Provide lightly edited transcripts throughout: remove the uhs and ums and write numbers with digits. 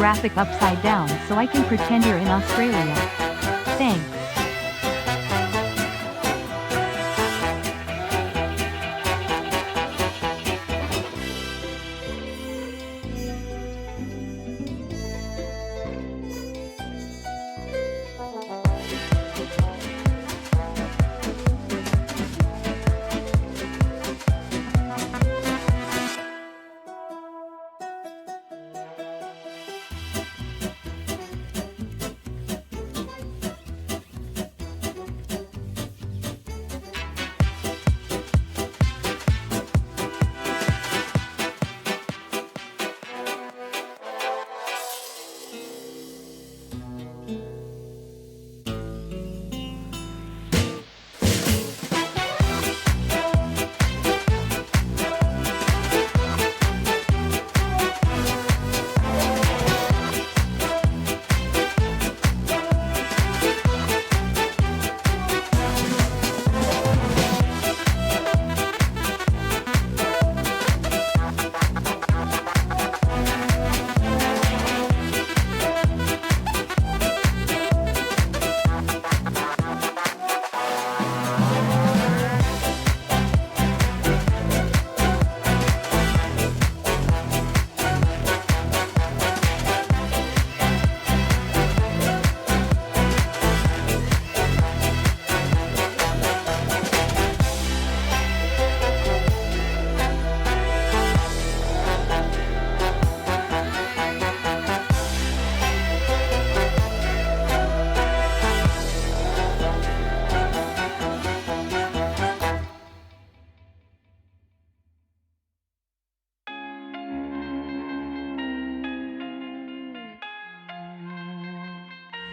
graphic upside down so I can pretend you're in Australia. Thanks.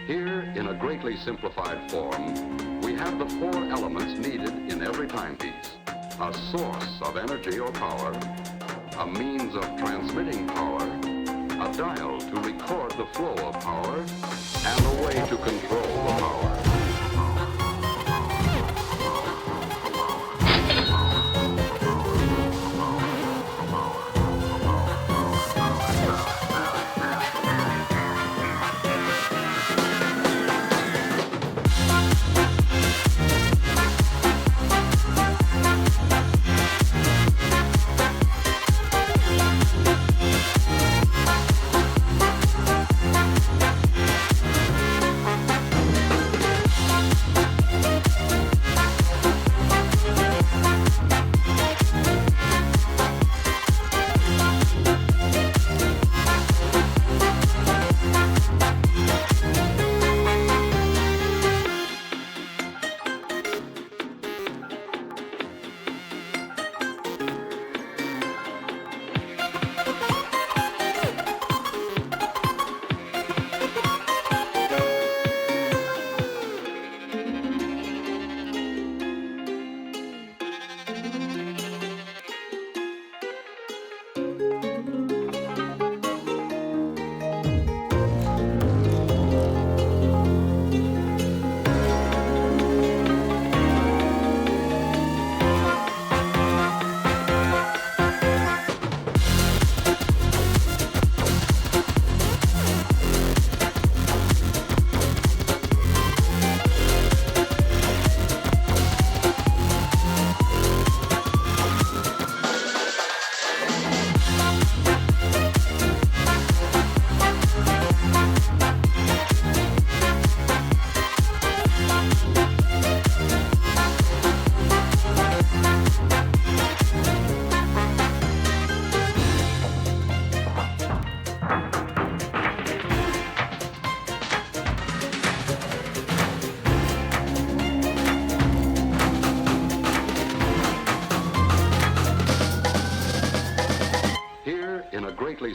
Here, in a greatly simplified form, we have the four elements needed in every timepiece. A source of energy or power, a means of transmitting power, a dial to record the flow of power, and a way to control the power.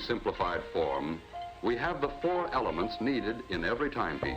Simplified form, we have the four elements needed in every timepiece.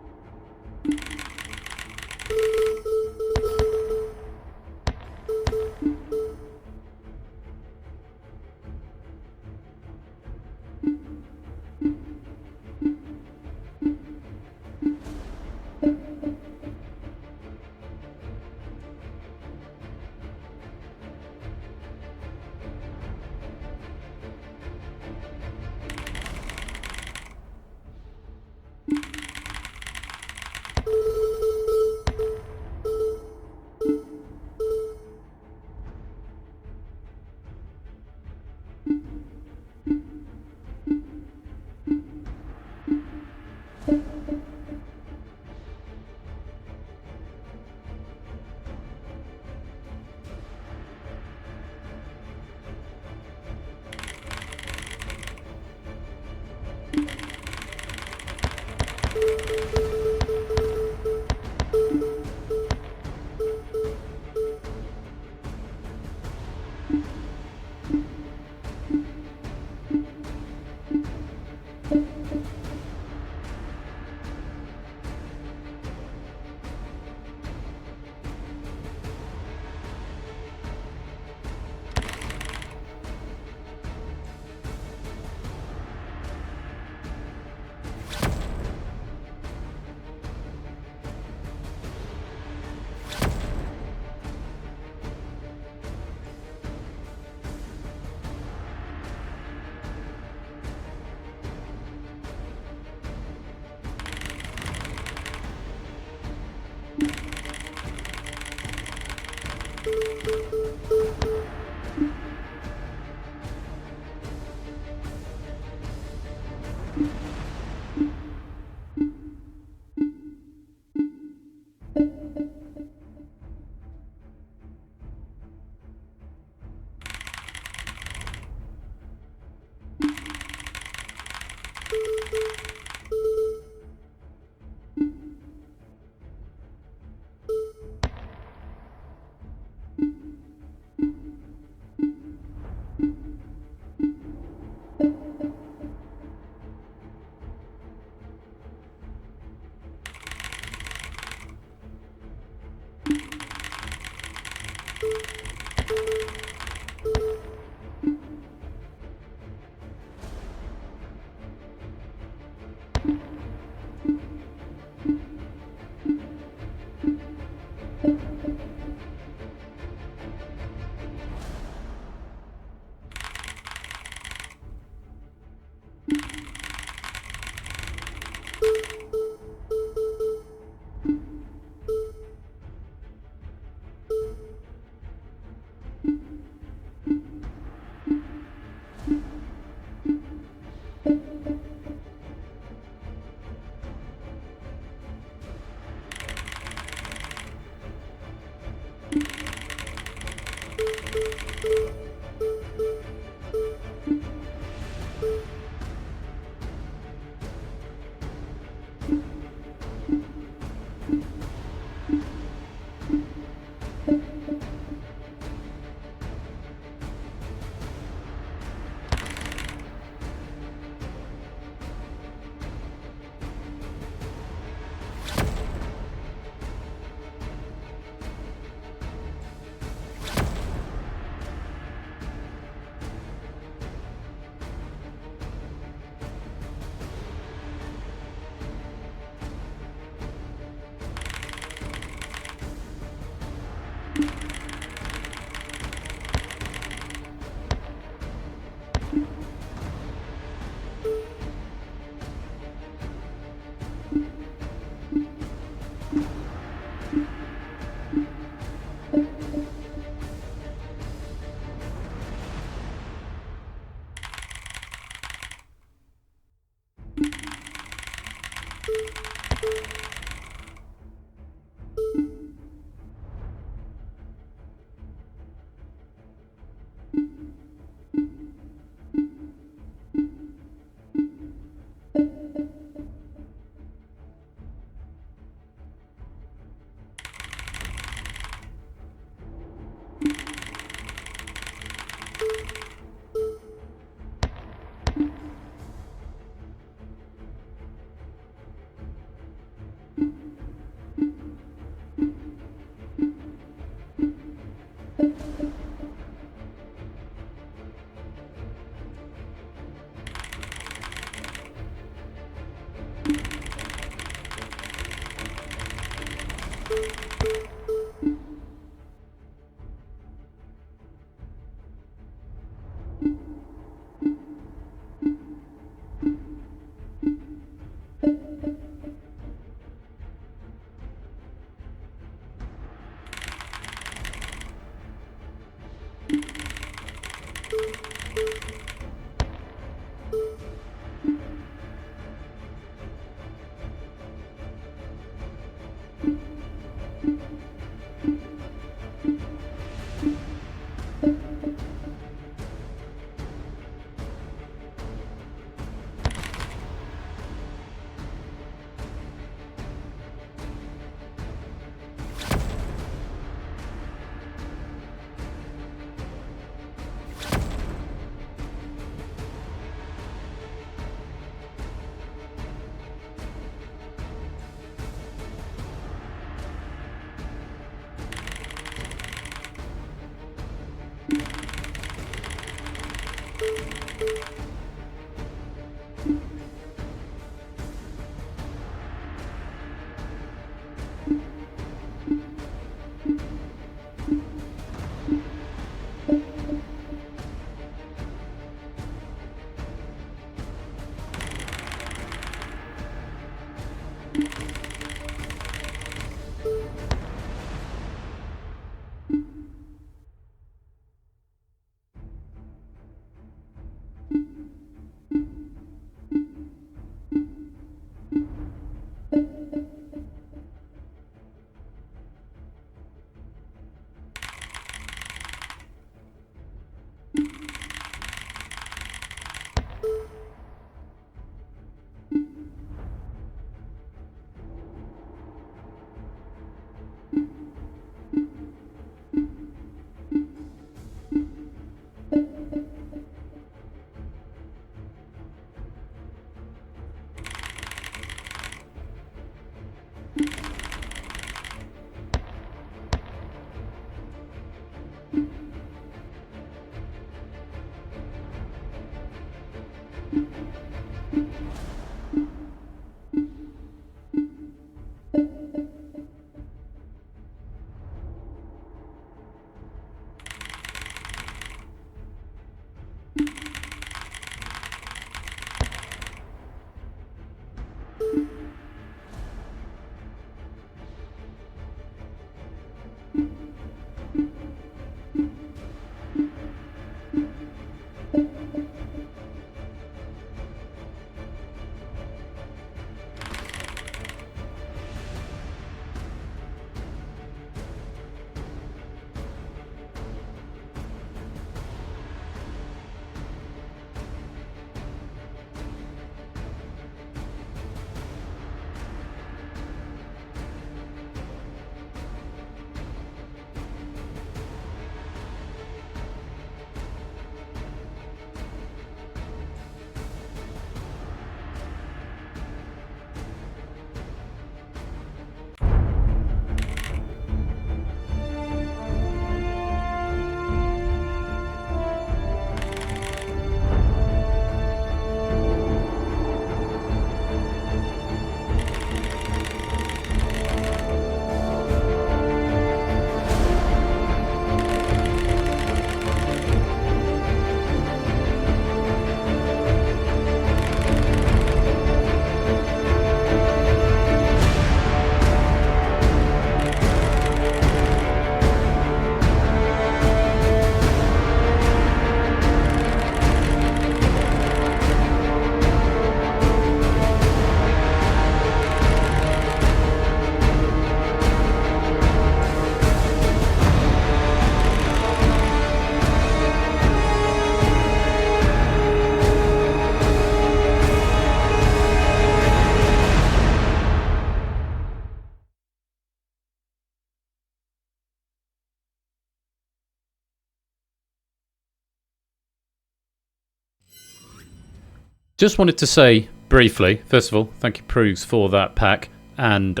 Just wanted to say briefly, first of all, thank you, Proogs, for that pack, and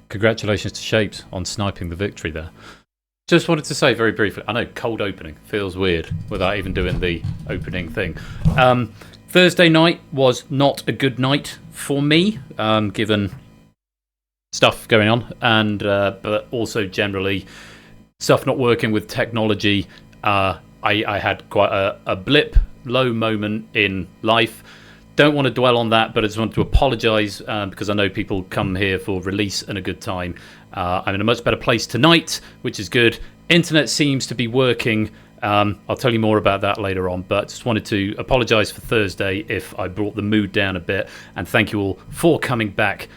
congratulations to Shapes on sniping the victory there. Just wanted to say very briefly, I know, cold opening, feels weird without even doing the opening thing. Thursday night was not a good night for me, given stuff going on, and but also generally stuff not working with technology. I had quite a blip, low moment in life. Don't want to dwell on that, but I just want to apologise because I know people come here for release and a good time. I'm in a much better place tonight, which is good. Internet seems to be working. I'll tell you more about that later on, but just wanted to apologise for Thursday if I brought the mood down a bit, and thank you all for coming back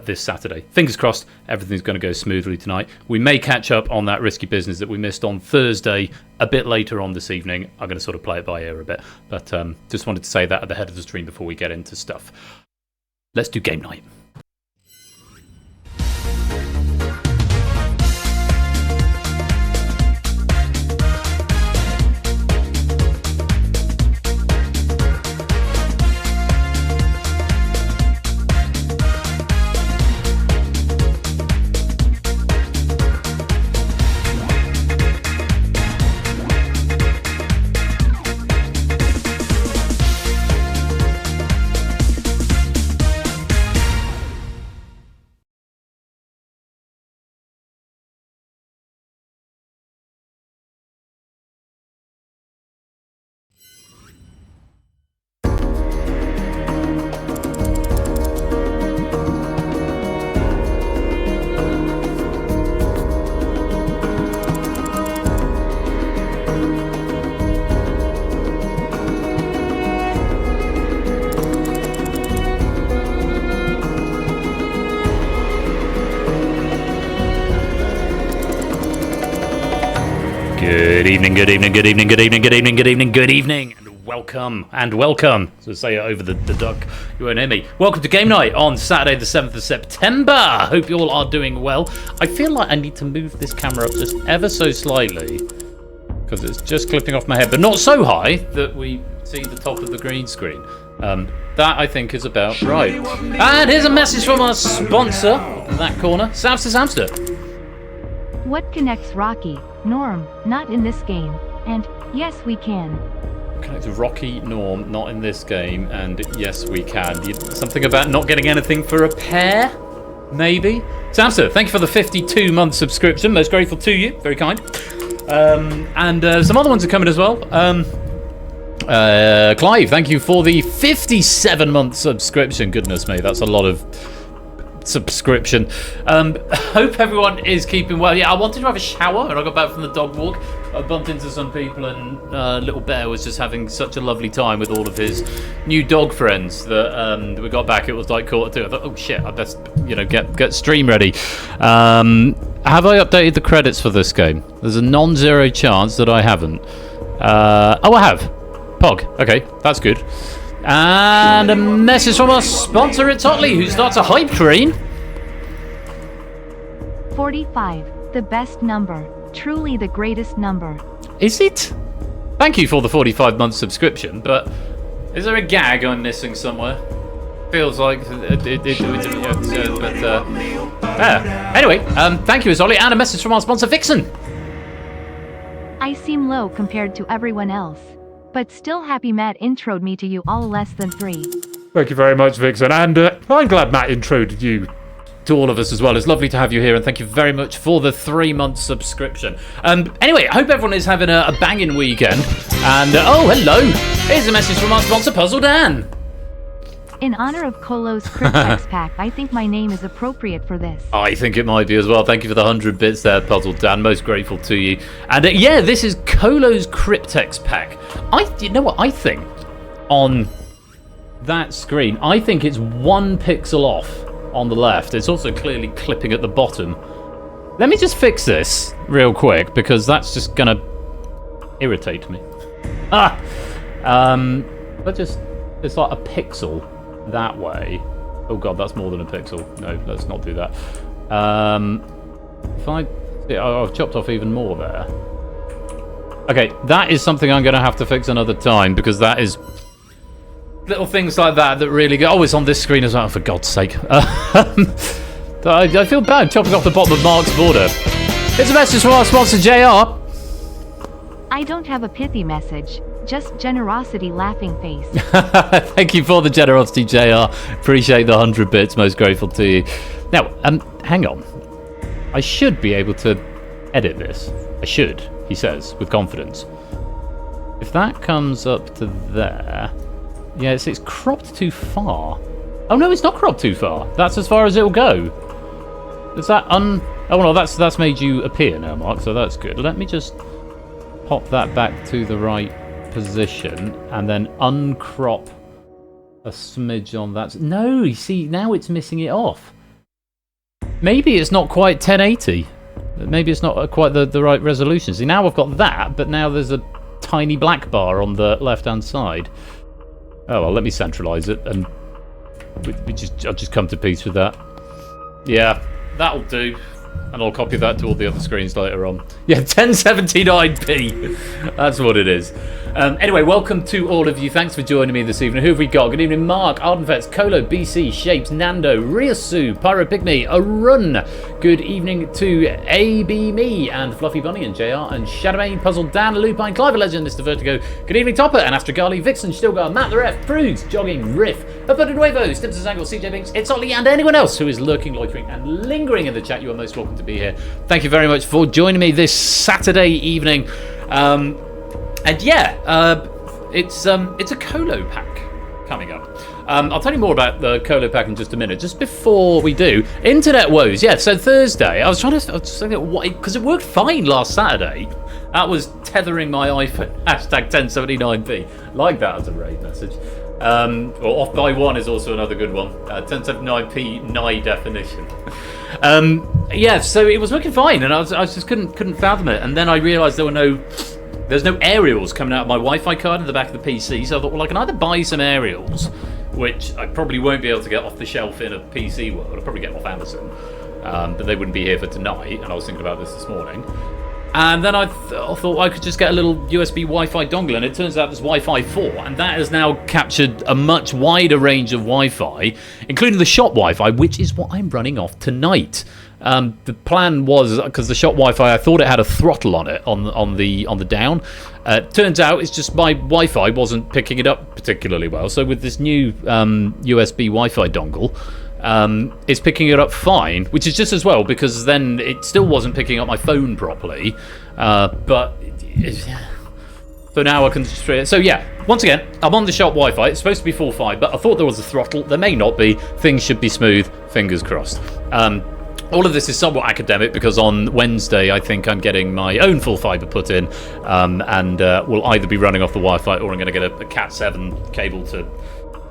this Saturday. Fingers crossed everything's going to go smoothly tonight. We may catch up on that risky business that we missed on Thursday a bit later on this evening. I'm going to sort of play it by ear a bit, but just wanted to say that at the head of the stream before we get into stuff. Let's do game night. Good evening, good evening, good evening, good evening, good evening, good evening, good evening, and welcome. So say it over the duck, you won't hear me. Welcome to game night on Saturday the 7th of September. Hope you all are doing well. I feel like I need to move this camera up just ever so slightly because it's just clipping off my head, but not so high that we see the top of the green screen. That I think is about right. And here's a message from our sponsor in that corner, Samster Samster. What connects Rocky, Norm, not in this game, and yes we can. Connect Rocky, Norm, not in this game, and yes we can. Something about not getting anything for a pair? Maybe? Samster, thank you for the 52-month subscription. Most grateful to you. Very kind. And some other ones are coming as well. Clive, thank you for the 57-month subscription. Goodness me, that's a lot of subscription. Hope everyone is keeping well. Yeah, I wanted to have a shower when I got back from the dog walk. I bumped into some people, and little Bear was just having such a lovely time with all of his new dog friends that we got back. It was like 1:45. I thought, oh shit, I best get stream ready. Have I updated the credits for this game? There's a non-zero chance that I haven't. Oh, I have. Pog. Okay, that's good. And a message from our sponsor, It's Otley, who starts a hype train. 45, the best number. Truly the greatest number. Is it? Thank you for the 45-month subscription, but is there a gag I'm missing somewhere? Feels like anyway, thank you, It's Otley, and a message from our sponsor, Vixen. I seem low compared to everyone else, but still happy Matt introed me to you all less than 3. Thank you very much, Vixen, and I'm glad Matt introed you to all of us as well. It's lovely to have you here, and thank you very much for the 3-month subscription. Anyway, I hope everyone is having a banging weekend, and oh, hello! Here's a message from our sponsor, Puzzle Dan. In honor of Kolo's Cryptex pack, I think my name is appropriate for this. I think it might be as well. Thank you for the 100 bits there, Puzzle Dan. Most grateful to you. And yeah, this is Kolo's Cryptex pack. You know what I think? On that screen, I think it's 1 pixel off on the left. It's also clearly clipping at the bottom. Let me just fix this real quick, because that's just gonna irritate me. But just, it's like a pixel that way. Oh god, that's more than a pixel. No, let's not do that. If I've chopped off even more there. Okay, that is something I'm going to have to fix another time, because that is little things like that really go. Oh, it's on this screen as well, for God's sake. I feel bad chopping off the bottom of Mark's border. It's a message from our sponsor, JR. I don't have a pithy message, just generosity laughing face. Thank you for the generosity, JR. Appreciate the 100 bits. Most grateful to you. Now, hang on. I should be able to edit this. I should, he says, with confidence. If that comes up to there... Yeah, it's cropped too far. Oh, no, it's not cropped too far. That's as far as it'll go. Is that Oh, well, that's made you appear now, Mark, so that's good. Let me just pop that back to the right position and then uncrop a smidge on that. No, you see, now it's missing it off. Maybe it's not quite 1080. Maybe it's not quite the right resolution. See, now I've got that, but now there's a tiny black bar on the left-hand side. Oh, well, let me centralise it, and I'll just come to peace with that. Yeah, that'll do. And I'll copy that to all the other screens later on. Yeah, 1079p. That's what it is. Anyway, welcome to all of you. Thanks for joining me this evening. Who have we got? Good evening, Mark, Ardenfets, Colo, BC, Shapes, Nando, Ryasu, Pyro Pygmy, Arun. Good evening to AB Me and Fluffy Bunny and JR and Shadowbane, Puzzle, Dan, Lupine, Clive Legend, Mr. Vertigo. Good evening, Topper and Astragali, Vixen, Stilgar, Matt the Ref, Prudes, Jogging, Riff, Abundo Nuevo, Stimson Angle, CJ Binks, It's Ollie, and anyone else who is lurking, loitering, and lingering in the chat. You are most welcome to be here. Thank you very much for joining me this Saturday evening. And yeah, it's a Colo pack coming up. I'll tell you more about the Colo pack in just a minute. Just before we do, internet woes. Yeah, so Thursday, I was thinking, because it worked fine last Saturday. That was tethering my iPhone. Hashtag 1079p. Like that as a raid message. Or off by one is also another good one. 1079p NIE definition. Yeah, so it was working fine, and I just couldn't fathom it. And then I realised there's no aerials coming out of my Wi-Fi card in the back of the PC. So I thought, well, I can either buy some aerials, which I probably won't be able to get off the shelf in a PC world. I'll probably get them off Amazon, but they wouldn't be here for tonight. And I was thinking about this morning. And then I thought I could just get a little USB Wi-Fi dongle, and it turns out there's Wi-Fi 4, and that has now captured a much wider range of Wi-Fi, including the shop Wi-Fi, which is what I'm running off tonight. The plan was, because the shop Wi-Fi, I thought it had a throttle on it on the down. Turns out it's just my Wi-Fi wasn't picking it up particularly well. So with this new USB Wi-Fi dongle, it's picking it up fine, which is just as well, because then it still wasn't picking up my phone properly. So now I can just... So yeah, once again, I'm on the shop Wi-Fi. It's supposed to be full 5, but I thought there was a throttle. There may not be. Things should be smooth. Fingers crossed. All of this is somewhat academic because on Wednesday I think I'm getting my own full fibre put in, and we'll either be running off the Wi-Fi or I'm going to get a Cat 7 cable to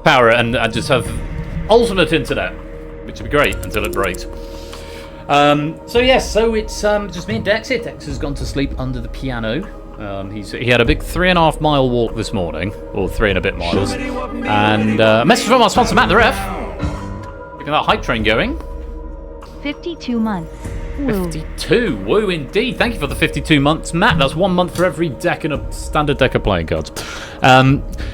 power it and just have ultimate internet, which would be great until it breaks. So yes, so it's just me and Dex here. Dex has gone to sleep under the piano. He had a big 3.5 mile walk this morning, or 3 and a bit miles, and a message from our sponsor Matt the Ref. Keeping that hype train going. 52 months. Woo. 52, woo indeed. Thank you for the 52 months, Matt. That's 1 month for every deck in a standard deck of playing cards.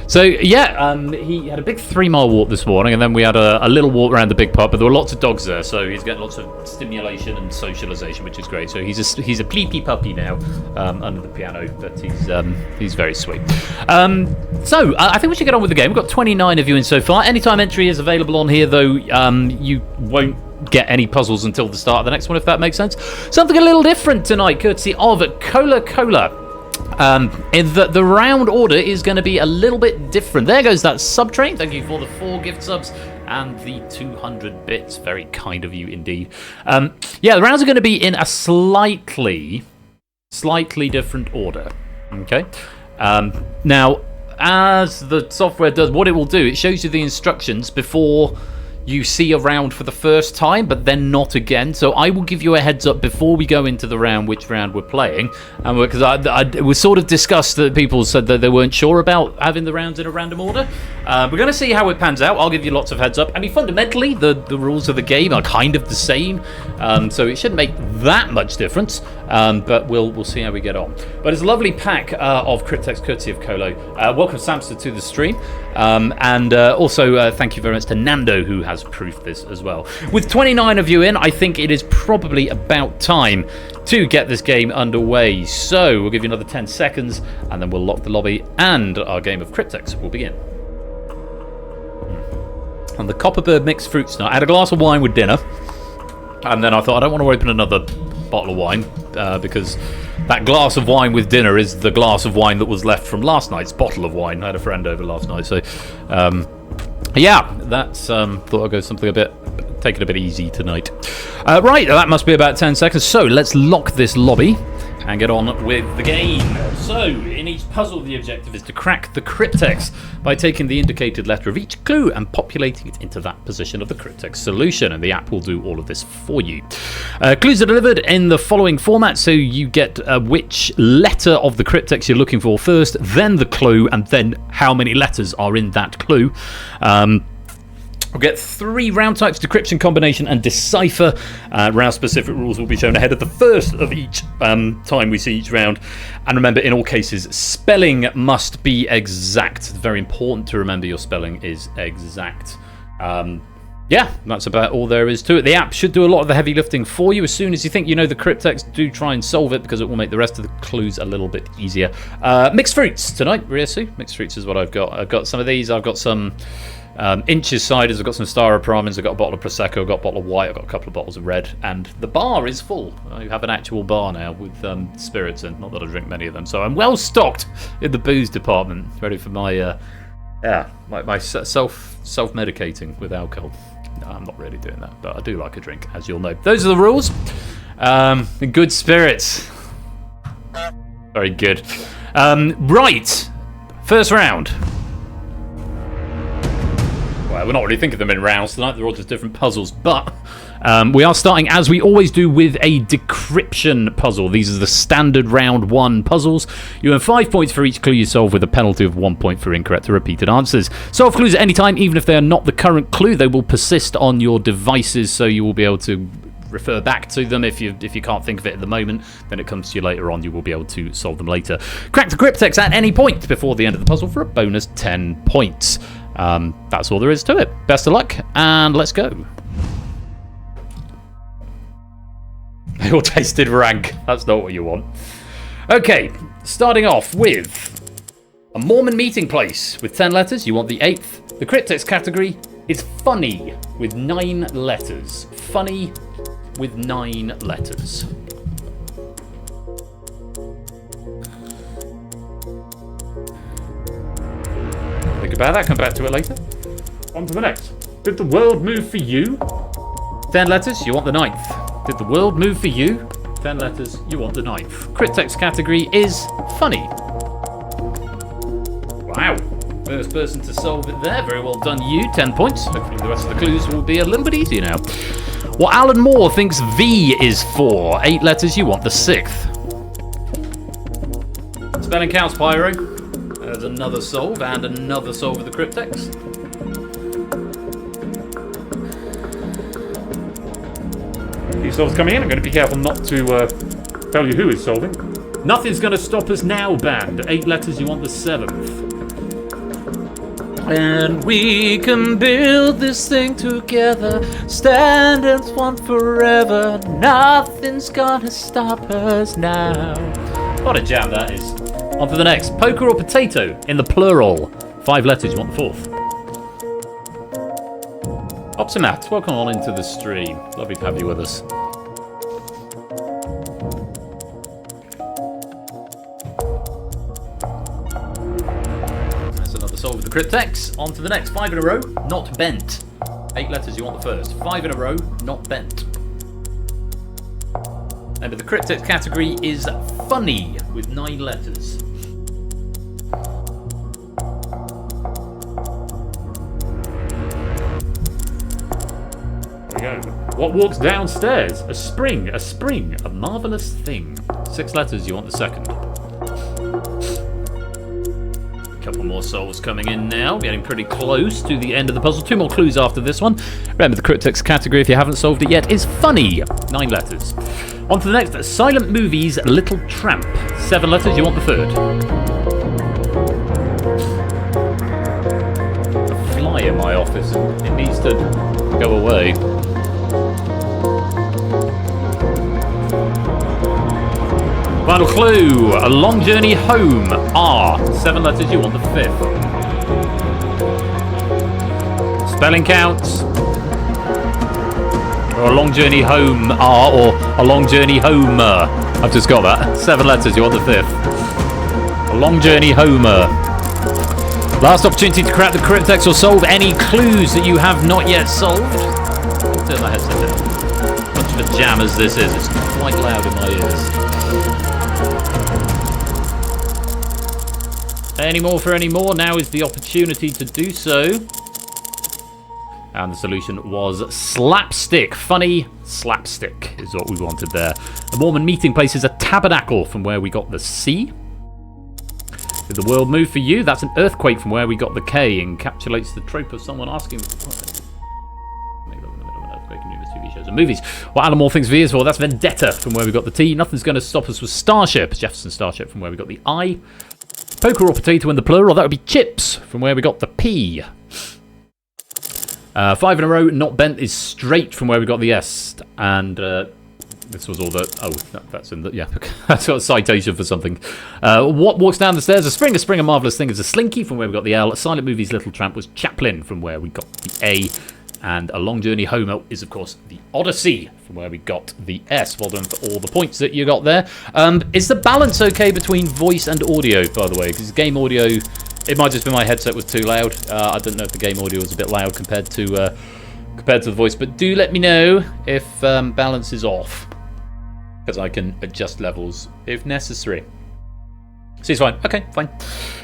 So yeah, he had a big 3 mile walk this morning, and then we had a little walk around the big pub, but there were lots of dogs there, so he's getting lots of stimulation and socialization, which is great. So he's a pleepy puppy now, under the piano, but he's very sweet. So I think we should get on with the game. We've got 29 of you in so far. Anytime entry is available on here, though. You won't get any puzzles until the start of the next one, if that makes sense. Something a little different tonight, courtesy of Cola. In that the round order is going to be a little bit different. There goes that sub train. Thank you for the 4 gift subs and the 200 bits. Very kind of you indeed. Yeah, the rounds are going to be in a slightly different order. Okay. Now, as the software does, what it will do, it shows you the instructions before you see a round for the first time, but then not again. So I will give you a heads up before we go into the round which round we're playing, and because it was sort of discussed that people said that they weren't sure about having the rounds in a random order. We're going to see how it pans out. I'll give you lots of heads up. I mean, fundamentally, the rules of the game are kind of the same, so it shouldn't make that much difference. but we'll see how we get on. But it's a lovely pack of Cryptex courtesy of Colo. Welcome Samster to the stream, and also thank you very much to Nando who has proofed this as well. With 29 of you in, I think it is probably about time to get this game underway. So we'll give you another 10 seconds and then we'll lock the lobby and our game of Cryptex will begin. And the Copperbird mixed fruits night. I had a glass of wine with dinner and then I thought I don't want to open another bottle of wine because that glass of wine with dinner is the glass of wine that was left from last night's bottle of wine. I had a friend over last night, so yeah, that's thought I'd go something a bit, take it a bit easy tonight. Right, that must be about 10 seconds. So let's lock this lobby and get on with the game. So in each puzzle, the objective is to crack the Cryptex by taking the indicated letter of each clue and populating it into that position of the Cryptex solution, and the app will do all of this for you. Clues are delivered in the following format, so you get which letter of the Cryptex you're looking for first, then the clue, and then how many letters are in that clue. We'll get 3 round types: decryption, combination, and decipher. Round-specific rules will be shown ahead of the first of each time we see each round. And remember, in all cases, spelling must be exact. It's very important to remember your spelling is exact. Yeah, that's about all there is to it. The app should do a lot of the heavy lifting for you. As soon as you think you know the Cryptex, do try and solve it because it will make the rest of the clues a little bit easier. Mixed fruits tonight, Riesu. Mixed fruits is what I've got. I've got some of these. I've got some Inches ciders, I've got some Staropramins, I've got a bottle of Prosecco, I've got a bottle of white, I've got a couple of bottles of red, and the bar is full. I have an actual bar now with spirits in, not that I drink many of them, so I'm well stocked in the booze department, ready for my my self-medicating with alcohol. No, I'm not really doing that, but I do like a drink, as you'll know. Those are the rules. In good spirits. Very good. Right, first round. Well, we're not really thinking of them in rounds tonight, they're all just different puzzles, but we are starting, as we always do, with a decryption puzzle. These are the standard round 1 puzzles. You earn 5 points for each clue you solve, with a penalty of 1 point for incorrect or repeated answers. Solve clues at any time, even if they are not the current clue. They will persist on your devices, so you will be able to refer back to them. If you can't think of it at the moment, then it comes to you later on. You will be able to solve them later. Crack the Cryptex at any point before the end of the puzzle for a bonus 10 points. That's all there is to it. Best of luck, and let's go. They all tasted rank. That's not what you want. Okay, starting off with a Mormon meeting place with 10 letters. You want the 8th. The Cryptex category is funny with 9 letters. Funny with 9 letters. Think about that, come back to it later. On to the next. Did the world move for you? 10 letters, you want the 9th. Did the world move for you? 10 letters, you want the 9th. Cryptex category is funny. Wow. First person to solve it there. Very well done, you. 10 points. Hopefully the rest of the clues will be a little bit easier now. What Alan Moore thinks V is for. 8 letters, you want the 6th. Spelling counts, Pyro. There's another solve and another solve of the Cryptex. These solves coming in. I'm going to be careful not to tell you who is solving. Nothing's going to stop us now, band. 8 letters, you want the 7th. And we can build this thing together, stand as one forever. Nothing's gonna stop us now. What a jam that is. On to the next. Poker or potato in the plural. 5 letters, you want the 4th. Optimat, welcome on into the stream. Lovely to have you with us. That's another solve with the Cryptex. On to the next. 5 in a row, not bent. 8 letters, you want the first. 5 in a row, not bent. Remember, the Cryptex category is funny with 9 letters. There we go. What walks downstairs? A spring, a marvellous thing. 6 letters, you want the 2nd. A couple more souls coming in now, getting pretty close to the end of the puzzle. 2 more clues after this one. Remember, the Cryptex category, if you haven't solved it yet, is funny. 9 letters. On to the next. Silent Movies, Little Tramp. 7 letters, you want the third. There's a fly in my office and it needs to go away. Final clue. A Long Journey Home. R. 7 letters, you want the 5th. Spelling counts. Or A Long Journey Home R or A Long Journey Homer. I've just got that. 7 letters, you want the 5th. A Long Journey Homer. Last opportunity to crack the Cryptex or solve any clues that you have not yet solved. I'll turn my headset down. Much of a jam as this is, it's quite loud in my ears. Any more for any more? Now is the opportunity to do so. And the solution was slapstick. Funny slapstick is what we wanted there. The Mormon meeting place is a tabernacle, from where we got the C. Did the world move for you? That's an earthquake, from where we got the K. Encapsulates the trope of someone asking... TV shows and movies. What Animal thinks V is for? That's Vendetta, from where we got the T. Nothing's going to stop us with Starship. Jefferson Starship, from where we got the I. Poker or potato in the plural, that would be chips, from where we got the P. 5 in a row, not bent is straight, from where we got the S. And this was all the... Oh, that's in the... Yeah, that's got a citation for something. What walks down the stairs? A spring, a marvellous thing is a slinky, from where we got the L. Silent Movies, Little Tramp was Chaplin, from where we got the A. And A Long Journey Home is, of course, the Odyssey, from where we got the S. Well done for all the points that you got there. Is the balance okay between voice and audio, by the way? Because game audio, it might just be my headset was too loud. I don't know if the game audio was a bit loud compared to the voice. But do let me know if balance is off, because I can adjust levels if necessary. See, it's fine. Okay, fine.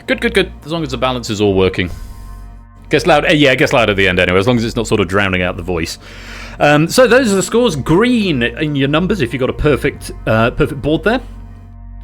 Good. As long as the balance is all working. Gets loud. Yeah, it gets loud at the end anyway, as long as it's not sort of drowning out the voice. So those are the scores. Green in your numbers if you got a perfect board there.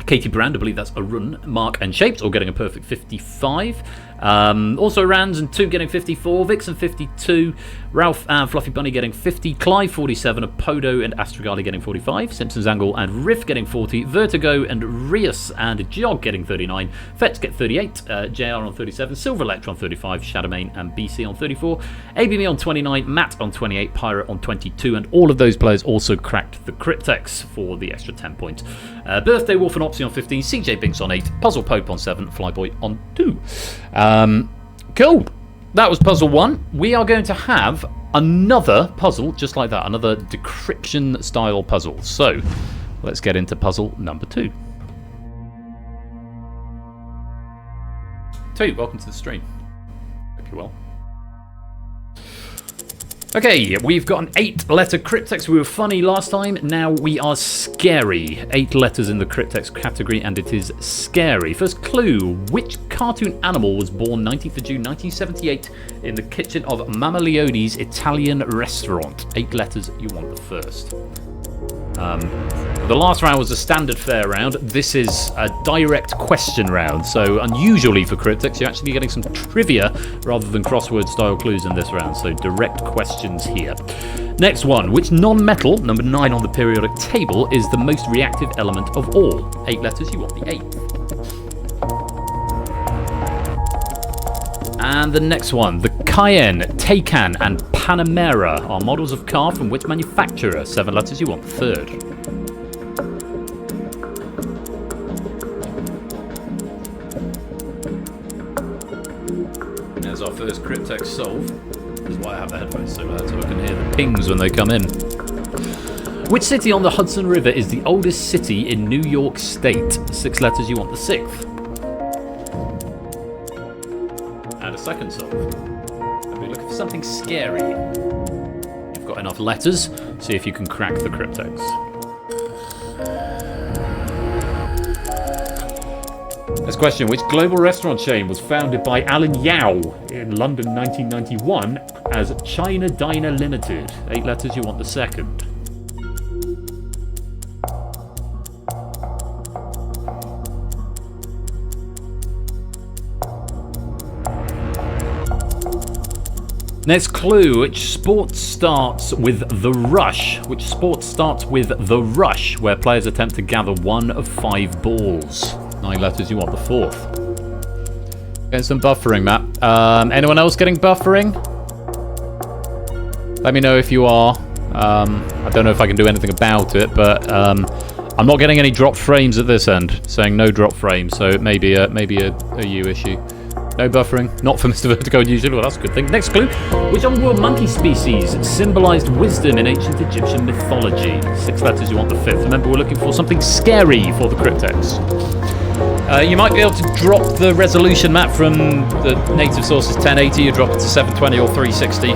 Katie Brand, I believe that's a run. Mark and Shapes, all getting a perfect 55. Also Rands and 2 getting 54. Vixen 52. Ralph and Fluffy Bunny getting 50. Clive 47. Apodo and Astragali getting 45. Simpsons Angle and Riff getting 40. Vertigo and Rius and Jog getting 39. Fetz get 38. JR on 37. Silver Electron 35. Shadowmane and BC on 34. ABME on 29. Matt on 28. Pirate on 22. And all of those players also cracked the Cryptex for the extra 10 points. Birthday Wolf and Opsy on 15. CJ Binks on 8. Puzzle Pope on 7. Flyboy on 2. Cool. That was puzzle 1. We are going to have another puzzle just like that, another decryption style puzzle. So let's get into puzzle number 2. Welcome to the stream. Hope you're well. Okay, we've got an 8-letter Cryptex. We were funny last time, now we are scary. 8 letters in the Cryptex category, and it is scary. First clue, which cartoon animal was born 19th of June 1978 in the kitchen of Mamma Leone's Italian restaurant? 8 letters, you want the first. The last round was a standard fare round. This is a direct question round. So unusually for Cryptex, you're actually getting some trivia rather than crossword style clues in this round. So direct questions here. Next one. Which non-metal, number 9 on the periodic table, is the most reactive element of all? 8 letters, you want the 8th. And the next one. The Cayenne, Taycan and Panamera are models of car from which manufacturer? 7 letters, you want the 3rd. There's our first Cryptex solve. This is why I have the headphones so loud, so I can hear the pings when they come in. Which city on the Hudson River is the oldest city in New York State? 6 letters, you want the 6th. And a second solve. And we're looking for something scary. You've got enough letters, see if you can crack the Cryptex. Next question. Which global restaurant chain was founded by Alan Yao in London 1991 as China Diner Limited? 8 letters, you want the 2nd. Next clue, which sport starts with the rush? Which sport starts with the rush, where players attempt to gather one of 5 balls? 9 letters, you want the 4th. Getting some buffering, Matt. Anyone else getting buffering? Let me know if you are. I don't know if I can do anything about it, but I'm not getting any dropped frames at this end, saying no drop frames, so it may be a you issue. No buffering, not for Mr. Vertigo usually. Well, that's a good thing. Next clue. Which underworld monkey species symbolized wisdom in ancient Egyptian mythology? 6 letters, you want the 5th. Remember, we're looking for something scary for the Cryptex. You might be able to drop the resolution, Matt, from the native sources 1080. You drop it to 720 or 360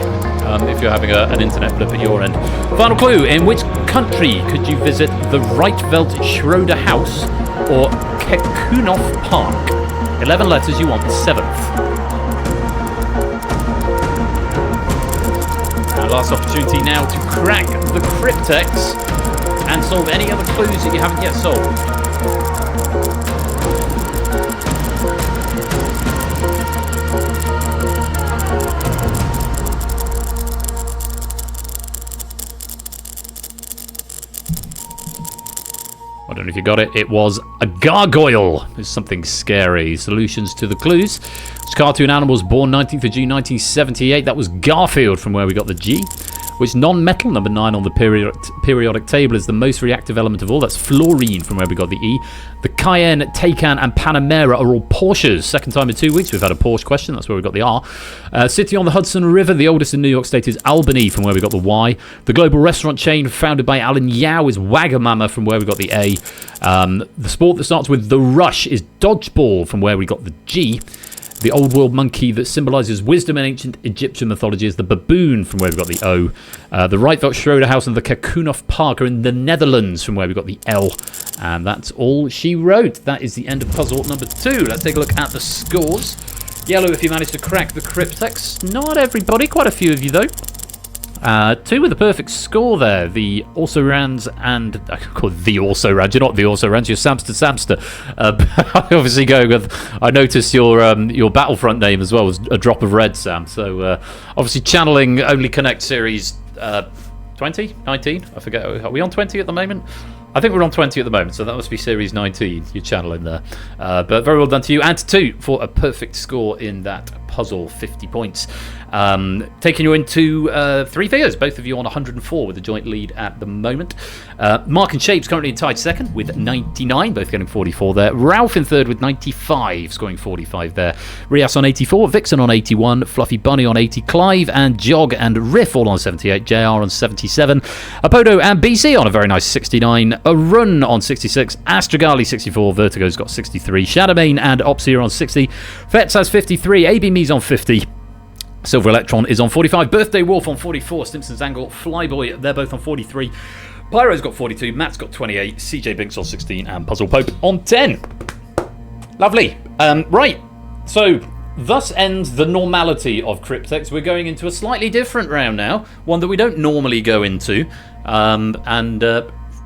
if you're having an internet blip at your end. Final clue. In which country could you visit the Reitveld Schroeder House or Kekunoff Park? 11 letters, you want the 7th. Our last opportunity now to crack the Cryptex and solve any other clues that you haven't yet solved. I don't know if you got it. It was a gargoyle. It's something scary. Solutions to the clues. Which cartoon animal was born 19th of June 1978? That was Garfield, from where we got the G. Which non-metal, number 9 on the periodic table, is the most reactive element of all? That's fluorine, from where we got the E. The Cayenne, Taycan, and Panamera are all Porsches. Second time in 2 weeks we've had a Porsche question. That's where we got the R. City on the Hudson River, the oldest in New York State, is Albany, from where we got the Y. The global restaurant chain founded by Alan Yao is Wagamama, from where we got the A. The sport that starts with the rush is dodgeball, from where we got the G. The old world monkey that symbolises wisdom in ancient Egyptian mythology is the baboon, from where we've got the O. The Reitveld Schroeder House and the Kekunoff Park are in the Netherlands, from where we've got the L. And that's all she wrote. That is the end of puzzle number 2. Let's take a look at the scores. Yellow if you managed to crack the Cryptex. Not everybody, quite a few of you though. 2 with a perfect score there. The also-rans and... I call it the also-rans. You're not the also-rans, you're Samster. Obviously going with... I noticed your Battlefront name as well was a drop of red, Sam. So, obviously channeling Only Connect Series 20? 19? I forget. Are we on 20 at the moment? I think we're on 20 at the moment, so that must be Series 19 you're channeling there. But very well done to you, and to 2 for a perfect score in that puzzle, 50 points. Taking you into 3 figures, both of you on 104 with the joint lead at the moment. Mark and Shapes currently in tied second with 99, both getting 44 there. Ralph in third with 95, scoring 45 there. Rias on 84, Vixen on 81, Fluffy Bunny on 80, Clive and Jog and Riff all on 78, JR on 77, Apodo and BC on a very nice 69, A Run on 66, Astragali 64, Vertigo's got 63, Shadowmane and Opsy are on 60, Fetz has 53, AB Me's on 50, Silver Electron is on 45, Birthday Wolf on 44, Stimson's Angle, Flyboy, they're both on 43, Pyro's got 42, Matt's got 28, CJ Binks on 16, and Puzzle Pope on 10. Lovely. Right, so thus ends the normality of Cryptex. We're going into a slightly different round now, one that we don't normally go into,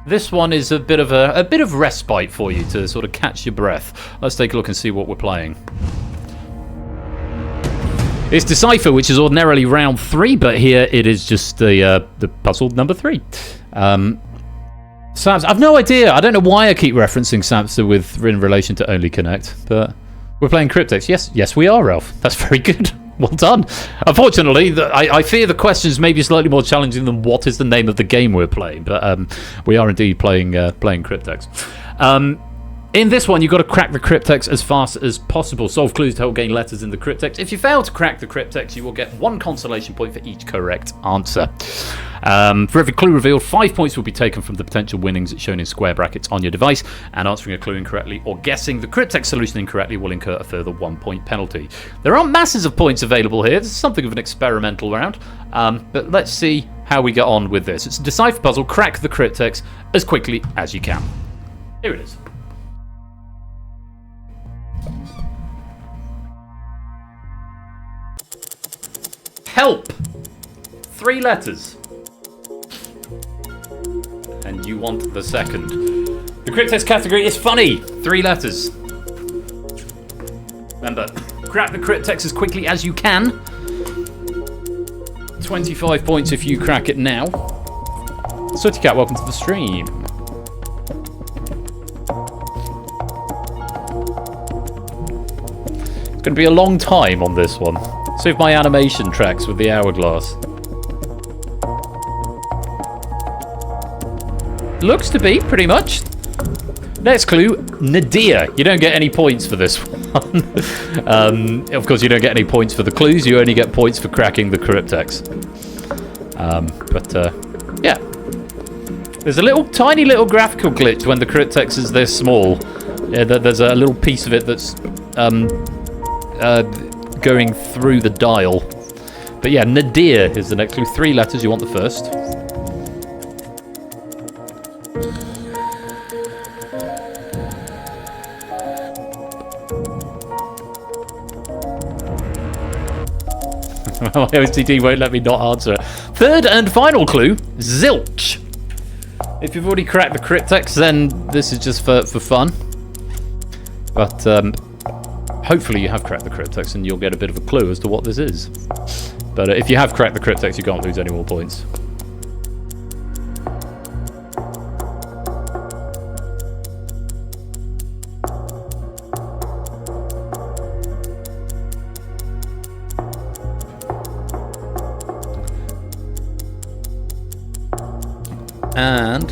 this one is a bit of respite for you to sort of catch your breath. Let's take a look and see what we're playing. It's Decipher, which is ordinarily round 3, but here it is just the puzzle number 3. Sam's, I've no idea. I don't know why I keep referencing Samster in relation to Only Connect, but we're playing Cryptex. Yes, we are, Ralph. That's very good. Well done. Unfortunately, I fear the questions may be slightly more challenging than what is the name of the game we're playing, but we are indeed playing Cryptex. In this one, you've got to crack the Cryptex as fast as possible. Solve clues to help gain letters in the Cryptex. If you fail to crack the Cryptex, you will get 1 consolation point for each correct answer. For every clue revealed, 5 points will be taken from the potential winnings shown in square brackets on your device, and answering a clue incorrectly or guessing the Cryptex solution incorrectly will incur a further 1 point penalty. There aren't masses of points available here. This is something of an experimental round, but let's see how we get on with this. It's a Decipher puzzle. Crack the Cryptex as quickly as you can. Here it is. Help! 3 letters. And you want the second. The Cryptex category is funny. 3 letters. Remember, crack the Cryptex as quickly as you can. 25 points if you crack it now. Sooty Cat, welcome to the stream. It's going to be a long time on this one. See if my animation tracks with the hourglass. Looks to be, pretty much. Next clue, Nadir. You don't get any points for this one. Of course, you don't get any points for the clues. You only get points for cracking the Cryptex. Yeah. There's a tiny little graphical glitch when the Cryptex is this small. Yeah, there's a little piece of it that's going through the dial. But yeah, Nadir is the next clue. 3 letters. You want the first. My OCD won't let me not answer it. Third and final clue, zilch. If you've already cracked the Cryptex, then this is just for fun. But hopefully you have cracked the Cryptex and you'll get a bit of a clue as to what this is. But if you have cracked the Cryptex, you can't lose any more points. And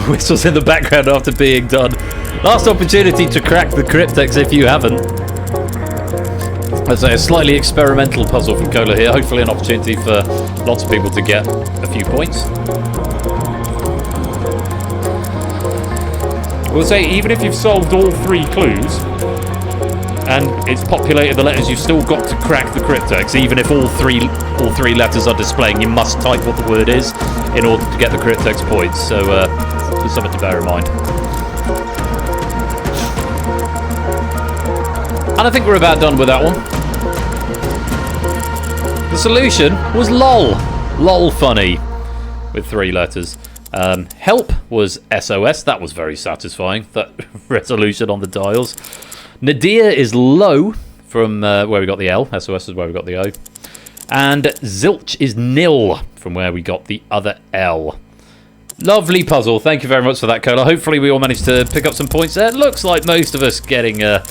whistles in the background after being done. Last opportunity to crack the Cryptex if you haven't. That's a slightly experimental puzzle from Cola here. Hopefully an opportunity for lots of people to get a few points. We'll say even if you've solved all 3 clues and it's populated the letters, you've still got to crack the Cryptex. Even if all three letters are displaying, you must type what the word is in order to get the Cryptex points. So there's something to bear in mind. And I think we're about done with that one. The solution was LOL. LOL funny. With 3 letters. Help was SOS. That was very satisfying. That resolution on the dials. Nadir is low from where we got the L. SOS is where we got the O. And zilch is nil from where we got the other L. Lovely puzzle. Thank you very much for that, Cola. Hopefully we all managed to pick up some points there. It looks like most of us getting a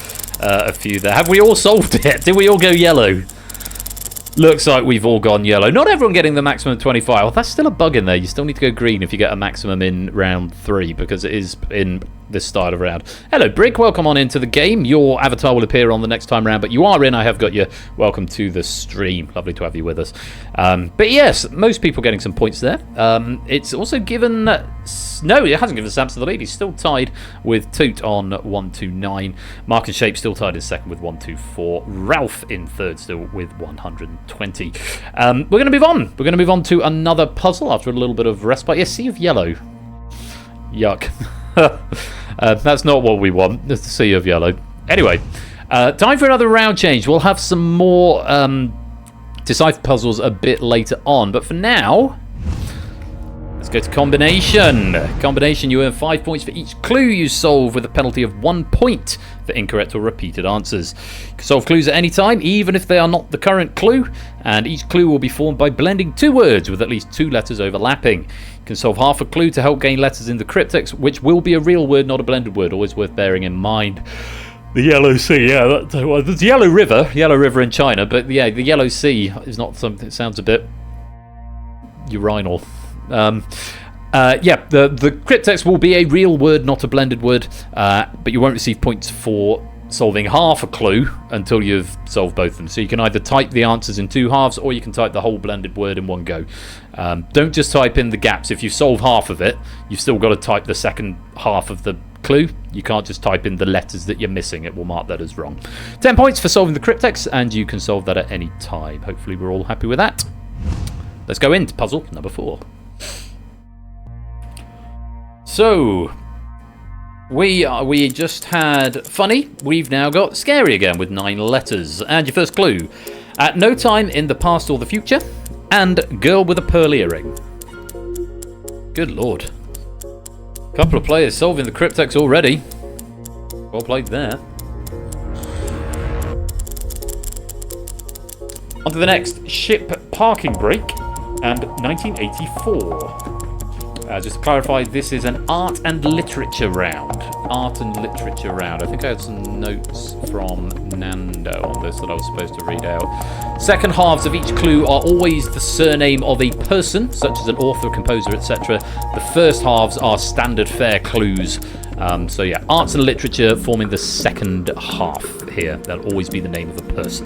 few there. Have we all solved it? Did we all go yellow? Looks like we've all gone yellow. Not everyone getting the maximum 25. Well, that's still a bug in there. You still need to go green if you get a maximum in round 3, because it is in this style of round. Hello, Brick. Welcome on into the game. Your avatar will appear on the next time round, but you are in. I have got you. Welcome to the stream. Lovely to have you with us. But yes, most people getting some points there. It's also given... No, it hasn't given Samson the lead. He's still tied with Toot on 129. Mark and Shape still tied in second with 124. Ralph in third still with 120. We're going to move on. We're going to move on to another puzzle after a little bit of respite. Yes, Sea of Yellow. Yuck. That's not what we want. It's the Sea of Yellow. Anyway, time for another round change. We'll have some more decipher puzzles a bit later on. But for now... let's go to combination. Combination, you earn 5 points for each clue you solve with a penalty of 1 point for incorrect or repeated answers. You can solve clues at any time, even if they are not the current clue, and each clue will be formed by blending 2 words with at least 2 letters overlapping. You can solve half a clue to help gain letters in the Cryptex, which will be a real word, not a blended word, always worth bearing in mind. The Yellow Sea, yeah, well, there's Yellow River in China, but yeah, the Yellow Sea is not something that sounds a bit urinal. Yeah, the Cryptex will be a real word, not a blended word, but you won't receive points for solving half a clue until you've solved both of them. So you can either type the answers in 2 halves, or you can type the whole blended word in one go. Don't just type in the gaps. If you solve half of it, you've still got to type the second half of the clue. You can't just type in the letters that you're missing. It will mark that as wrong. 10 points for solving the Cryptex, and you can solve that at any time. Hopefully we're all happy with that. Let's go into puzzle number 4. So, we just had funny. We've now got scary again with 9 letters. And your first clue: at no time in the past or the future, and girl with a pearl earring. Good lord. Couple of players solving the Cryptex already. Well played there. On to the next. Ship parking brake. and 1984. Just to clarify, this is an art and literature round. Art and literature round. I think I had some notes from Nando on this that I was supposed to read out. Second halves of each clue are always the surname of a person, such as an author, composer, etc. The first halves are standard fare clues. So yeah, arts and literature forming the second half here. That'll always be the name of a person.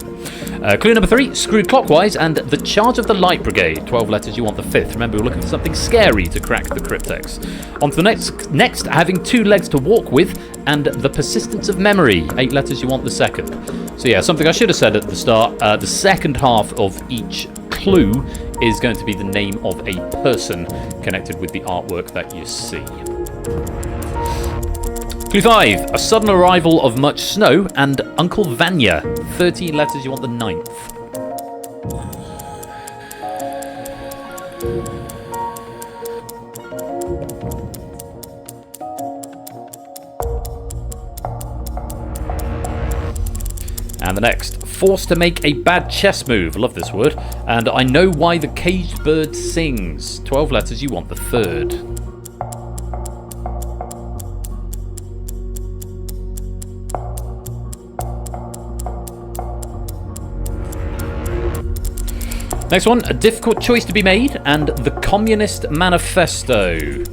Clue number 3, screwed clockwise, and the charge of the light brigade. 12 letters, you want the 5th. Remember, we're looking for something scary to crack the cryptex. On to the next, having 2 legs to walk with, and the persistence of memory. 8 letters, you want the 2nd. So yeah, something I should have said at the start. The second half of each clue is going to be the name of a person connected with the artwork that you see. Clue 5, a sudden arrival of much snow, and Uncle Vanya. 13 letters, you want the 9th. And the next, forced to make a bad chess move. I love this word. And I know why the caged bird sings. 12 letters, you want the 3rd. Next one, a difficult choice to be made, and the Communist Manifesto.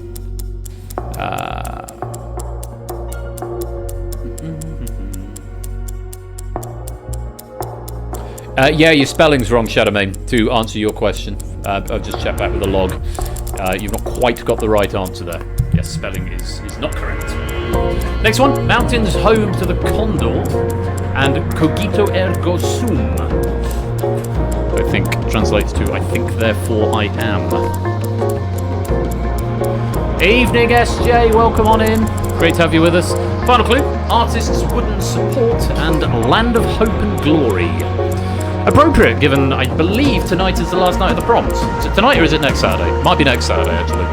Yeah, your spelling's wrong, Shadowmane, to answer your question. I've just checked back with the log. You've not quite got the right answer there. Yes, spelling is not correct. Next one, mountains home to the condor, and cogito ergo sum. I think translates to I think therefore I am. Evening SJ, welcome on in. Great to have you with us. Final clue, artists wooden support and land of hope and glory. Appropriate given I believe tonight is the last night of the proms. Is it tonight or is it next Saturday? Might be next Saturday actually.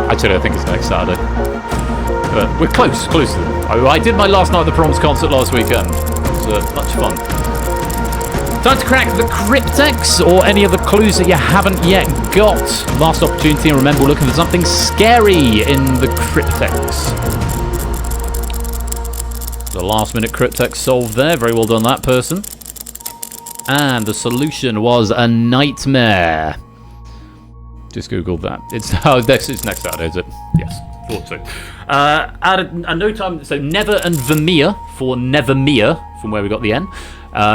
Actually I think it's next Saturday. But we're close to them. I did my last night of the proms concert last weekend. It was much fun. Time to crack the Cryptex or any of the clues that you haven't yet got. Last opportunity, and remember, we're looking for something scary in the Cryptex. The last minute Cryptex solved there. Very well done, that person. And the solution was a nightmare. Just googled that. It's next Saturday, is it? Yes, thought so. At a no time, so Never and Vermeer for Nevermere, from where we got the N.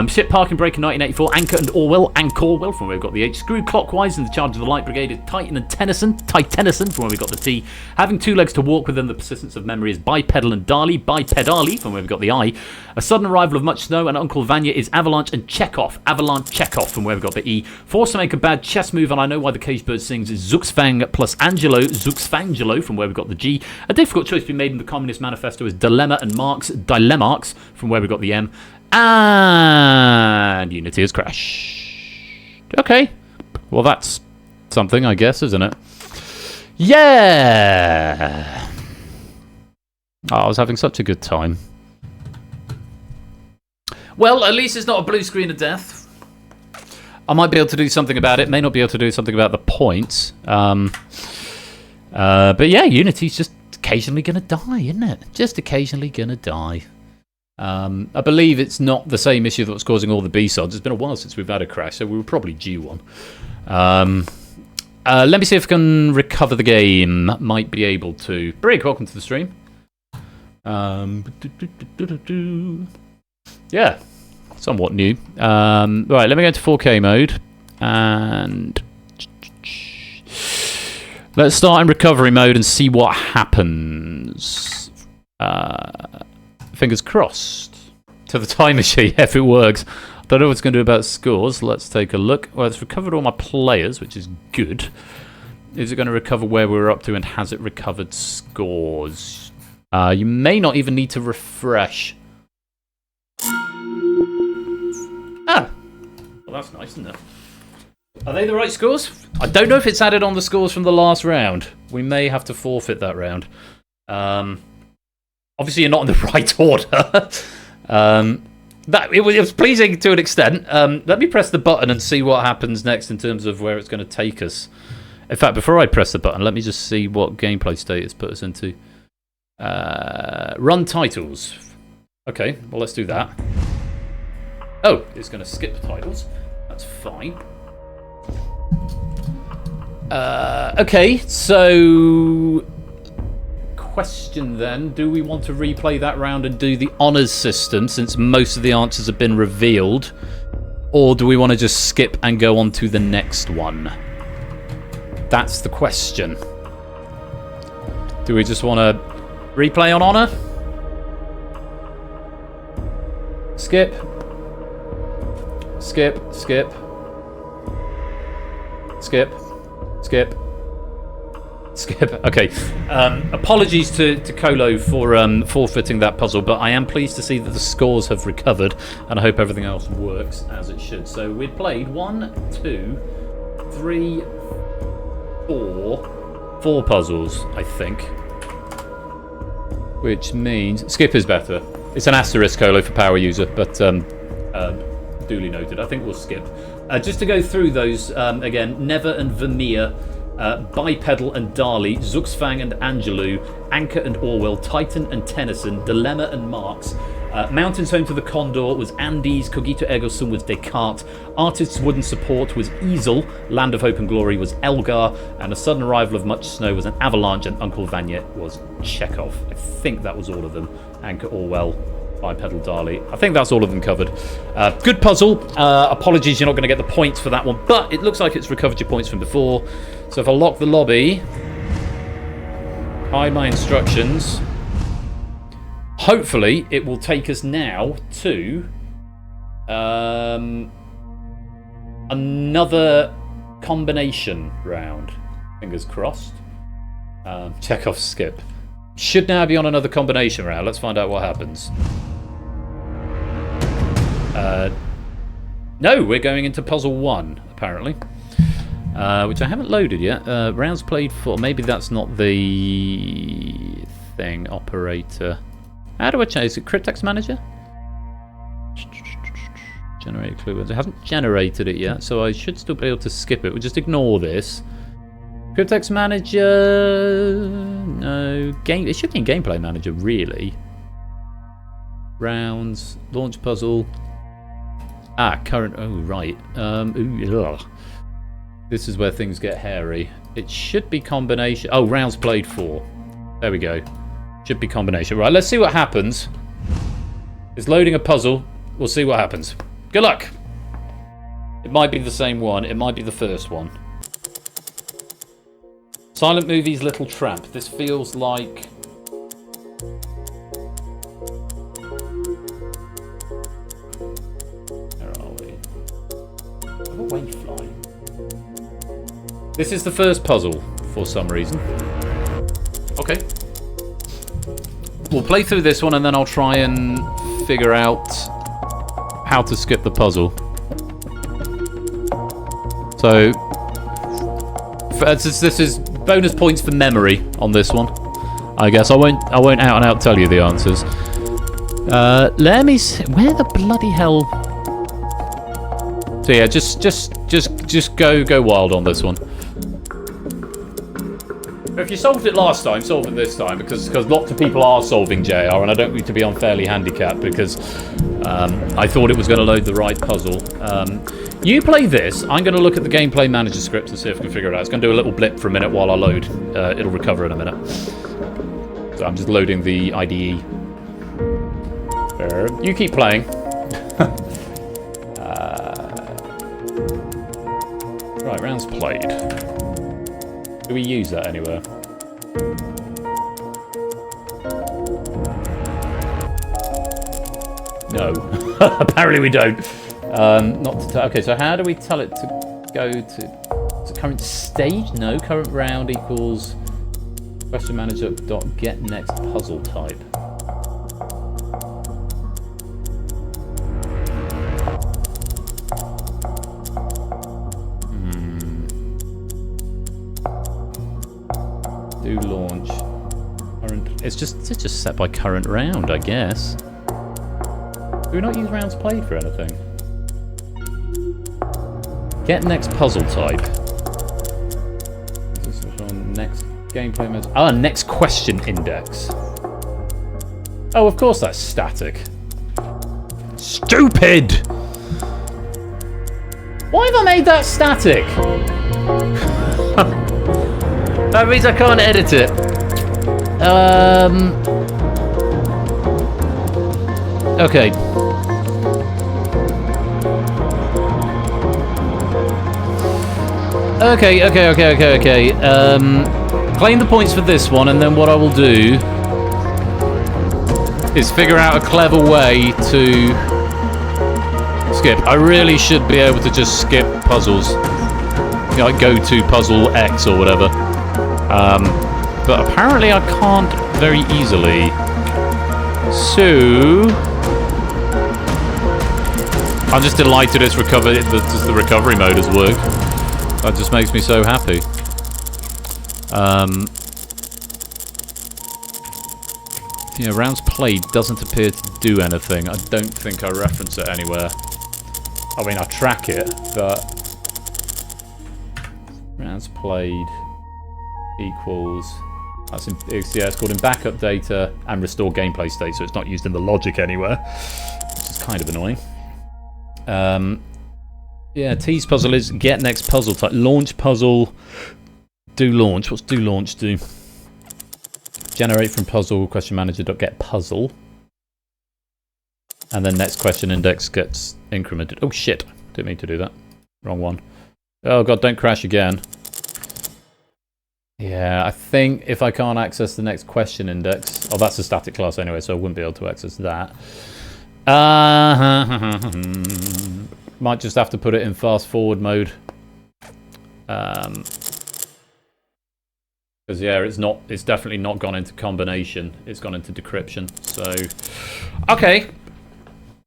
Ship Park and Break in 1984, Anchor and Corwell, from where we got the H. Screwed clockwise in the charge of the Light Brigade is Titan and Tennyson, from where we got the T. Having 2 legs to walk with, and the persistence of memory is Bipedal and Bipedali, from where we got the I. A sudden arrival of much snow, and Uncle Vanya is Avalanche and Chekhov, from where we got the E. Forced to make a bad chess move, and I know why the caged bird sings is Zuxfang plus Angelo, Zuxfangelo, from where we got the G. A difficult choice to be made in the Communist Manifesto is Dilemma and Dilemmarks, from where we got the M. And Unity has crashed. Okay. Well, that's something, I guess, isn't it? Yeah! Oh, I was having such a good time. Well, at least it's not a blue screen of death. I might be able to do something about it. May not be able to do something about the points. But yeah, Unity's just occasionally going to die, isn't it? Just occasionally going to die. I believe it's not the same issue that was causing all the B-sods. It's been a while since we've had a crash, so we were probably due one. Let me see if I can recover the game. Might be able to. Brig, welcome to the stream. Yeah, somewhat new. Right, let me go into 4K mode. And let's start in recovery mode and see what happens. Fingers crossed to the time machine if it works. I don't know what it's going to do about scores. Let's take a look. Well, it's recovered all my players, which is good. Is it going to recover where we're up to, and has it recovered scores? You may not even need to refresh. Ah, well, that's nice, isn't it? Are they the right scores? I don't know if it's added on the scores from the last round. We may have to forfeit that round. Obviously, you're not in the right order. It was pleasing to an extent. Let me press the button and see what happens next in terms of where it's going to take us. In fact, before I press the button, let me just see what gameplay state it's put us into. Run titles. Okay, well, let's do that. Oh, it's going to skip titles. That's fine. Okay, so... Question then, do we want to replay that round and do the honours system since most of the answers have been revealed? Or do we want to just skip and go on to the next one? That's the question. Do we just want to replay on honour? Skip. Skip. Skip. Skip. Skip. Skip. Okay. Apologies to Colo for forfeiting that puzzle, but I am pleased to see that the scores have recovered, and I hope everything else works as it should. So we'd played 1, 2, 3, 4 puzzles, I think. Which means skip is better. It's an asterisk, Colo, for power user, but duly noted. I think we'll skip. Just to go through those again: Never and Vermeer. Bipedal and Dali, Zuxfang and Angelou, Anchor and Orwell, Titan and Tennyson, Dilemma and Marx. Mountains Home to the Condor was Andes, Cogito Ergo Sum was Descartes, Artists Wooden Support was Easel, Land of Hope and Glory was Elgar, and A Sudden Arrival of Much Snow was an Avalanche, and Uncle Vanya was Chekhov. I think that was all of them. Anchor, Orwell, Bipedal, Dali. I think that's all of them covered. Good puzzle. Apologies, you're not going to get the points for that one, but it looks like it's recovered your points from before. So if I lock the lobby, hide my instructions, hopefully it will take us now to another combination round. Fingers crossed. Check off skip. Should now be on another combination round. Let's find out what happens. No, we're going into puzzle 1, apparently. Which I haven't loaded yet. Rounds played for... Maybe that's not the thing. Operator. How do I change? Is it Cryptex Manager? Generate clue. It hasn't generated it yet, so I should still be able to skip it. We'll just ignore this. Cryptex Manager... No. Game. It should be in Gameplay Manager, really. Rounds. Launch puzzle. Current... Oh, right. This is where things get hairy. It should be combination... Oh, rounds played 4. There we go. Should be combination. Right, let's see what happens. It's loading a puzzle. We'll see what happens. Good luck! It might be the same one. It might be the first one. Silent Movie's Little Tramp. This feels like... Where are we? A wayfly. This is the first puzzle, for some reason. Okay. We'll play through this one and then I'll try and figure out how to skip the puzzle. So, this is bonus points for memory on this one. I guess I won't out and out tell you the answers. Let me see, where the bloody hell? So yeah, just go wild on this one. If you solved it last time, solve it this time, because lots of people are solving JR, and I don't need to be unfairly handicapped because I thought it was going to load the right puzzle. You play this. I'm going to look at the Gameplay Manager script and see if I can figure it out. It's going to do a little blip for a minute while I load. It'll recover in a minute. So I'm just loading the IDE. You keep playing. Right, rounds played. Do we use that anywhere? No. Apparently we don't. Okay, so how do we tell it to go to current stage? No, current round equals question manager dot get next puzzle type. Do launch. Current. It's just set by current round, I guess. Do we not use rounds played for anything? Get next puzzle type. Is this on next gameplay mode? Ah, next question index. Oh, of course that's static. Stupid! Why have I made that static? That means I can't edit it. Okay. Okay. Claim the points for this one, and then what I will do is figure out a clever way to skip. I really should be able to just skip puzzles. You know, like go to puzzle X or whatever. But apparently I can't very easily. So I'm just delighted it's recovered. Just the recovery mode has worked. That just makes me so happy. Yeah, rounds played doesn't appear to do anything. I don't think I reference it anywhere. I mean, I track it, but rounds played equals. It's called in backup data and restore gameplay state, so it's not used in the logic anywhere, which is kind of annoying. Yeah, tease puzzle is get next puzzle type. Launch puzzle. Do launch. What's do launch do? Generate from puzzle question manager dot get puzzle. And then next question index gets incremented. Oh shit. Didn't mean to do that. Wrong one. Oh god, don't crash again. Yeah, I think if I can't access the next question index... Oh, that's a static class anyway, so I wouldn't be able to access that. Might just have to put it in fast forward mode. Because yeah, it's definitely not gone into combination. It's gone into decryption. So, okay.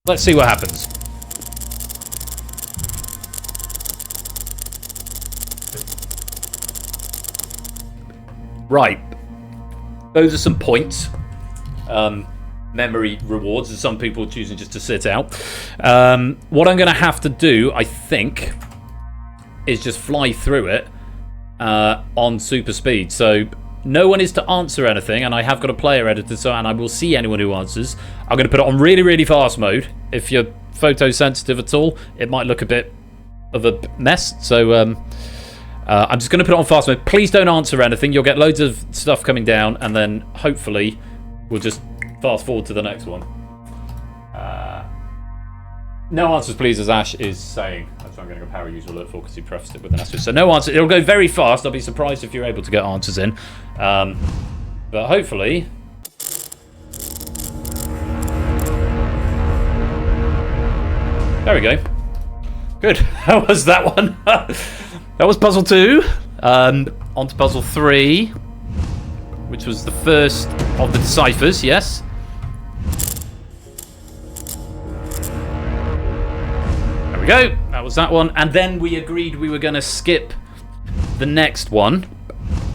Let's see what happens. Right. Those are some points. Memory rewards, and some people choosing just to sit out. What I'm going to have to do, I think, is just fly through it on super speed. So no one is to answer anything, and I have got a player editor, so and I will see anyone who answers. I'm going to put it on really, really fast mode. If you're photosensitive at all, it might look a bit of a mess. So I'm just going to put it on fast mode. Please don't answer anything. You'll get loads of stuff coming down, and then hopefully we'll just fast forward to the next one. No answers, please, as Ash is saying. That's what I'm going to go power user alert for because he prefaced it with an asterisk. So no answer. It'll go very fast. I'll be surprised if you're able to get answers in. But hopefully... There we go. Good. How was that one? That was puzzle 2. On to puzzle 3, which was the first of the deciphers, yes. There we go. That was that one. And then we agreed we were going to skip the next one,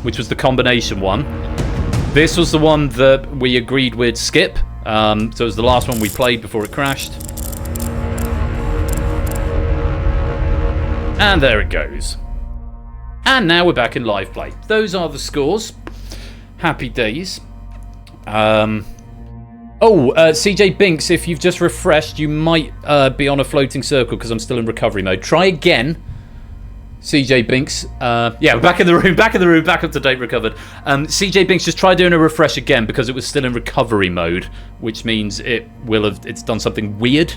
which was the combination one. This was the one that we agreed we'd skip. So it was the last one we played before it crashed. And there it goes. And now we're back in live play. Those are the scores. Happy days. CJ Binks, if you've just refreshed, you might be on a floating circle because I'm still in recovery mode. Try again, CJ Binks. Yeah, back in the room, back up to date, recovered. CJ Binks, just try doing a refresh again because it was still in recovery mode, which means it's done something weird.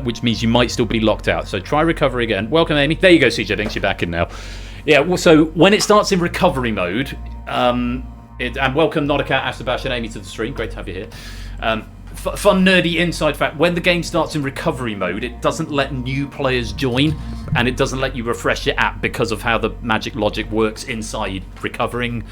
Which means you might still be locked out. So try recovery again. Welcome, Amy. There you go, CJ Binks. You're back in now. Yeah, so when it starts in recovery mode, and welcome Notacat, Ash, Sebastian, Amy to the stream. Great to have you here. Fun, nerdy inside fact. When the game starts in recovery mode, it doesn't let new players join, and it doesn't let you refresh your app because of how the magic logic works inside recovering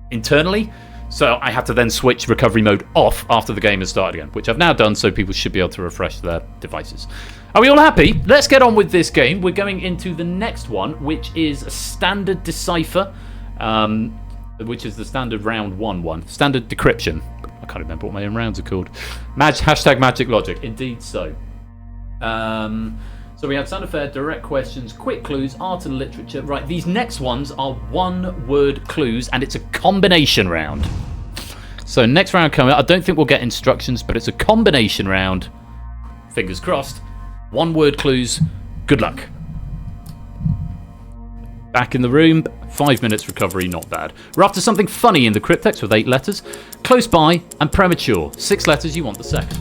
internally. So I had to then switch recovery mode off after the game has started again, which I've now done, so people should be able to refresh their devices. Are we all happy? Let's get on with this game. We're going into the next one, which is a standard decipher, which is the standard round 1 one. Standard decryption. I can't remember what my own rounds are called. Hashtag magic logic. Indeed so. So we had sound affair, direct questions, quick clues, art and literature. Right, these next ones are one-word clues, and it's a combination round. So next round coming up, I don't think we'll get instructions, but it's a combination round. Fingers crossed. One-word clues. Good luck. Back in the room, 5 minutes recovery, not bad. We're after something funny in the Cryptex with 8 letters. Close by and premature. 6 letters, you want the second.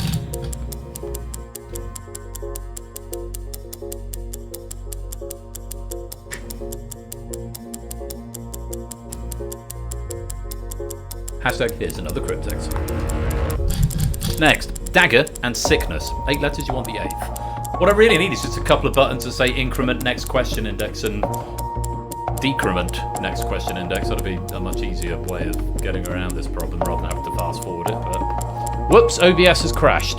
Hashtag here's another Cryptex. Next, dagger and sickness. 8 letters, you want the 8th. What I really need is just a couple of buttons to say increment next question index and decrement next question index. That'll be a much easier way of getting around this problem rather than having to fast forward it. But whoops, OBS has crashed.